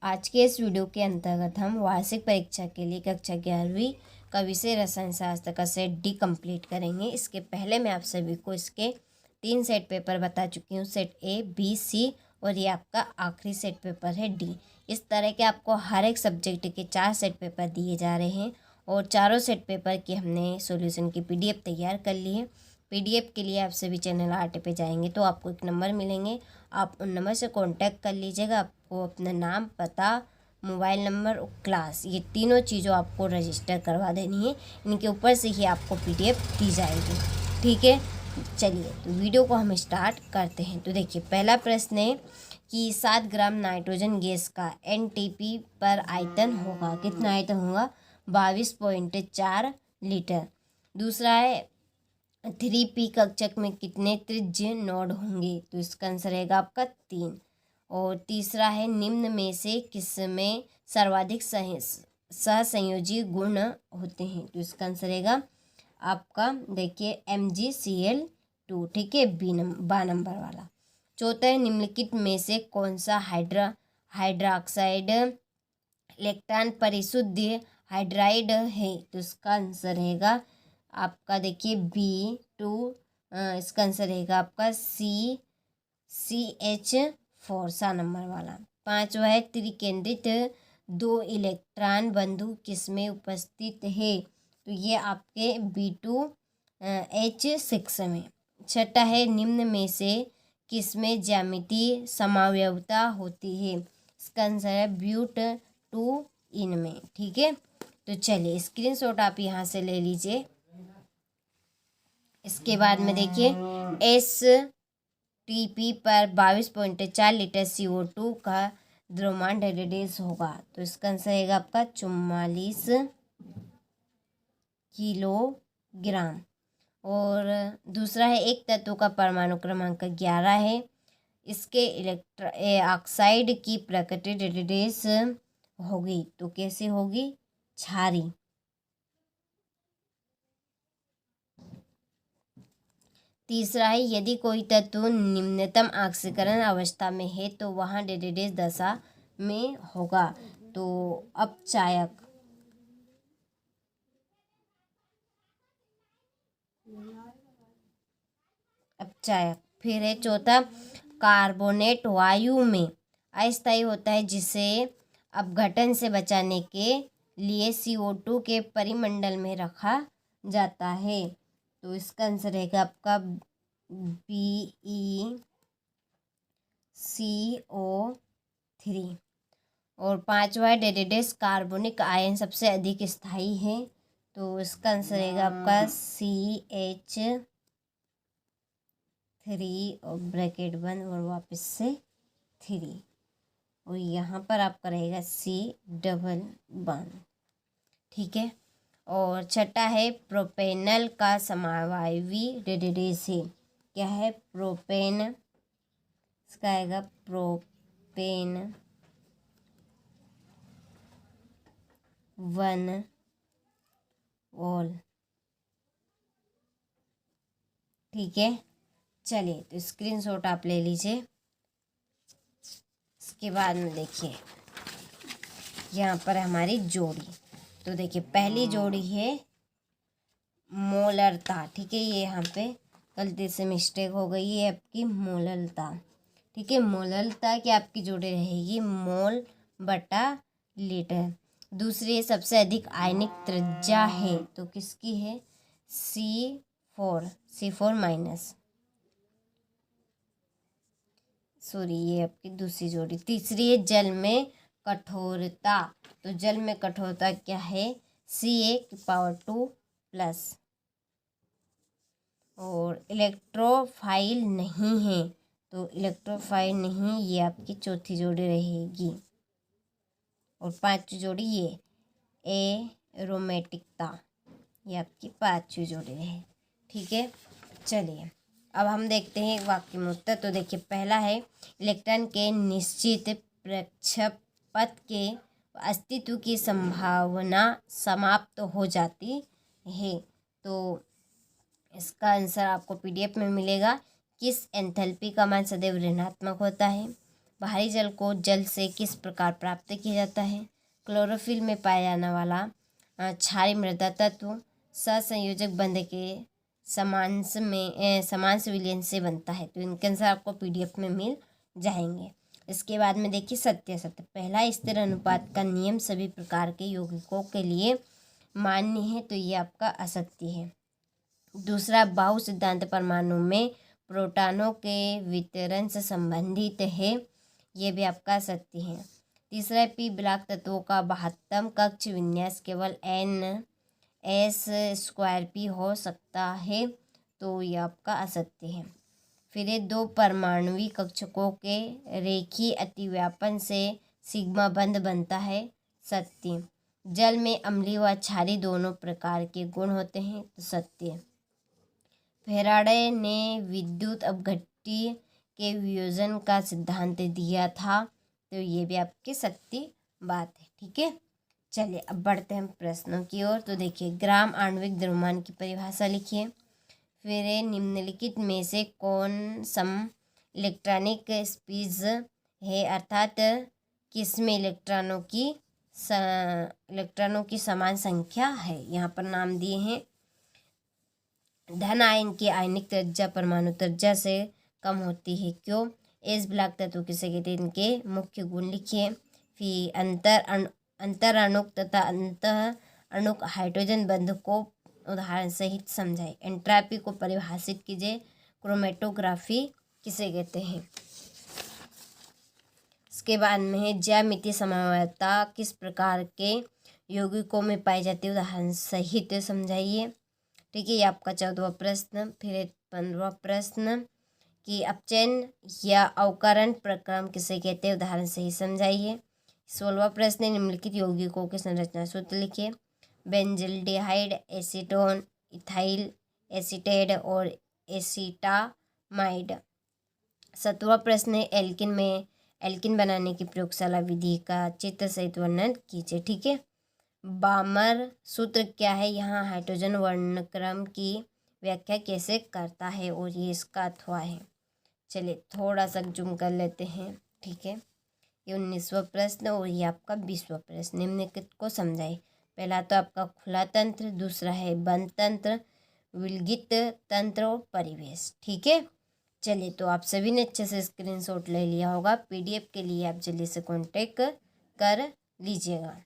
आज के इस वीडियो के अंतर्गत हम वार्षिक परीक्षा के लिए कक्षा 11वीं का विषय रसायन शास्त्र का सेट डी कंप्लीट करेंगे। इसके पहले मैं आप सभी को इसके 3 सेट पेपर बता चुकी हूँ, सेट ए, बी, सी और ये आपका आखिरी सेट पेपर है डी। इस तरह के आपको हर एक सब्जेक्ट के 4 सेट पेपर दिए जा रहे हैं और चारों सेट पेपर की हमने सॉल्यूशन की PDF तैयार कर ली है। PDF के लिए आप सभी चैनल आर्ट पे जाएंगे तो आपको एक नंबर मिलेंगे, आप उन नंबर से कांटेक्ट कर लीजिएगा। आपको अपना नाम, पता, मोबाइल नंबर और क्लास, ये तीनों चीज़ों आपको रजिस्टर करवा देनी है। इनके ऊपर से ही आपको PDF दी जाएगी, ठीक है। चलिए तो वीडियो को हम स्टार्ट करते हैं। तो देखिए पहला प्रश्न है कि 7 ग्राम नाइट्रोजन गैस का NTP पर आयतन होगा, कितना आयतन होगा? 22.4 लीटर। दूसरा है 3P कक्षक में कितने त्रिज्य नोड होंगे? तो इसका आंसर रहेगा आपका 3। और तीसरा है निम्न में से किसमें सर्वाधिक सहसंयोजी गुण होते हैं? तो इसका आंसर रहेगा आपका देखिए MgCl2, ठीक है, बा नंबर वाला। चौथा है निम्नलिखित में से कौन सा हाइड्रोक्साइड इलेक्ट्रॉन परिशुद्ध हाइड्राइड है? तो इसका आंसर रहेगा आपका देखिए B2। इसका आंसर रहेगा आपका CH4 सा नंबर वाला। पांचवा है त्रिकेंद्रित 2 इलेक्ट्रॉन बंधु किसमें उपस्थित है? तो ये आपके B2H6 में। छठा है निम्न में से किसमें ज्यामितीय समावयवता होती है? इसका आंसर है But2 इनमें, ठीक है। तो चलिए स्क्रीनशॉट आप यहाँ से ले लीजिए। इसके बाद में देखिए STP पर 22.4 लीटर CO2 का द्रव्यमान डेज होगा। तो इसका आंसर रहेगा आपका 44 किलोग्राम। और दूसरा है एक तत्व का परमाणु क्रमांक 11 है, इसके ऑक्साइड की प्रकृति डेज होगी। तो कैसे होगी? क्षारीय। तीसरा है यदि कोई तत्व निम्नतम ऑक्सीकरण अवस्था में है तो वहाँ डेज दशा में होगा। तो अपचायक। फिर है चौथा कार्बोनेट वायु में अस्थायी होता है जिसे अपघटन से बचाने के लिए CO2 के परिमंडल में रखा जाता है। तो इसका आंसर रहेगा आपका BeCO3। और पांचवा डेडेडेस कार्बोनिक आयन सबसे अधिक स्थायी है। तो इसका आंसर रहेगा आपका CH3 और ब्रैकेट बंद और वापस से 3 और यहाँ पर आपका रहेगा C⋯, ठीक है। और छठा है प्रोपेनल का समावायवी डेडेडेस है, क्या है? प्रोपेन। इसका आएगा प्रोपेन 1 ऑल, ठीक है। चलिए तो स्क्रीनशॉट आप ले लीजिए। इसके बाद में देखिए यहाँ पर हमारी जोड़ी। तो देखिए पहली जोड़ी है मोलरता, ठीक है। ये यहाँ पे गलती से मिस्टेक हो गई है, आपकी मोलरता, ठीक है। मोलरता की आपकी जोड़ी रहेगी मोल बटा लीटर। दूसरी सबसे अधिक आयनिक त्रिज्या है, तो किसकी है? C4 सॉरी, ये आपकी दूसरी जोड़ी। तीसरी है जल में कठोरता। तो जल में कठोरता क्या है? Ca⁴ और इलेक्ट्रोफाइल नहीं है, तो इलेक्ट्रोफाइल नहीं, ये आपकी चौथी जोड़ी रहेगी। और पांचवी जोड़ी ये एरोमेटिकता, ये आपकी पांचवी जोड़ी रहे, ठीक है। चलिए अब हम देखते हैं वाक्य में उत्तर। तो देखिए पहला है इलेक्ट्रॉन के निश्चित प्रेक्षपथ के अस्तित्व की संभावना समाप्त हो जाती है। तो इसका आंसर आपको PDF में मिलेगा। किस एंथैल्पी का मान सदैव ऋणात्मक होता है? बाहरी जल को जल से किस प्रकार प्राप्त किया जाता है। क्लोरोफिल में पाया जाने वाला क्षारीय मृदा तत्व सहसंयोजक बंध के समांश विलयन से बनता है। तो इनके आंसर आपको PDF में मिल जाएंगे। इसके बाद में देखिए सत्यासत्य। पहला, स्थिर अनुपात का नियम सभी प्रकार के यौगिकों के लिए मान्य है, तो ये आपका असत्य है। दूसरा, बाहु सिद्धांत परमाणु में प्रोटॉनों के वितरण से संबंधित है, ये भी आपका सत्य है। तीसरा, पी ब्लॉक तत्वों का महत्तम कक्ष विन्यास केवल NS2P हो सकता है, तो ये आपका असत्य है। फिर ये 2 परमाणुवी कक्षकों के रेखीय अतिव्यापन से सिग्मा बंध बनता है, सत्य। जल में अम्लीय व क्षारीय दोनों प्रकार के गुण होते हैं, तो सत्य। फैराडे ने विद्युत अपघट्य के वियोजन का सिद्धांत दिया था, तो ये भी आपकी सत्य बात है। ठीक है, चलिए अब बढ़ते हैं प्रश्नों की ओर। तो देखिए, ग्राम आणविक द्रव्यमान की परिभाषा लिखिए। फिर निम्नलिखित में से कौन सम इलेक्ट्रॉनिक स्पीड है, अर्थात किसमें इलेक्ट्रॉनों की समान संख्या है। यहाँ पर नाम दिए हैं। धन आयन की आयनिक त्रिज्या परमाणु त्रिज्या से कम होती है, क्यों। एस ब्लॉक तत्व किसे कहते हैं, इनके मुख्य गुण लिखिए। फिर अंतर अणुक तथा अंतः अणुक हाइड्रोजन बंध को उदाहरण सहित समझाए। एंट्रॉपी को परिभाषित कीजिए। क्रोमेटोग्राफी किसे कहते हैं। इसके बाद में है ज्यामितीय समन्वयता किस प्रकार के यौगिकों में पाई जाती है, उदाहरण सहित समझाइए। ठीक है, ये आपका 14वां प्रश्न। फिर 15वां प्रश्न कि अपचयन या अवकरण प्रक्रम किसे कहते हैं, उदाहरण सहित समझाइए। 16वां प्रश्न, निम्नलिखित यौगिकों के संरचना सूत्र लिखिए। बेंजल्डिहाइड, एसीटोन, इथाइल एसीटेट और एसीटामाइड। 17वां प्रश्न है एल्किन बनाने की प्रयोगशाला विधि का चित्र सहित वर्णन कीजिए। ठीक है, बामर सूत्र क्या है, यहाँ हाइड्रोजन वर्णक्रम की व्याख्या कैसे करता है, और ये इसका अथवा है। चलिए थोड़ा सा जूम कर लेते हैं। ठीक है, ये 19वां प्रश्न और ये आपका 20वां प्रश्न। निम्नलिखित को समझाइए। पहला तो आपका खुला तंत्र, दूसरा है बंद तंत्र, विलगित तंत्र और परिवेश। ठीक है, चलिए तो आप सभी ने अच्छे से स्क्रीनशॉट ले लिया होगा। PDF के लिए आप जल्दी से कॉन्टेक्ट कर लीजिएगा।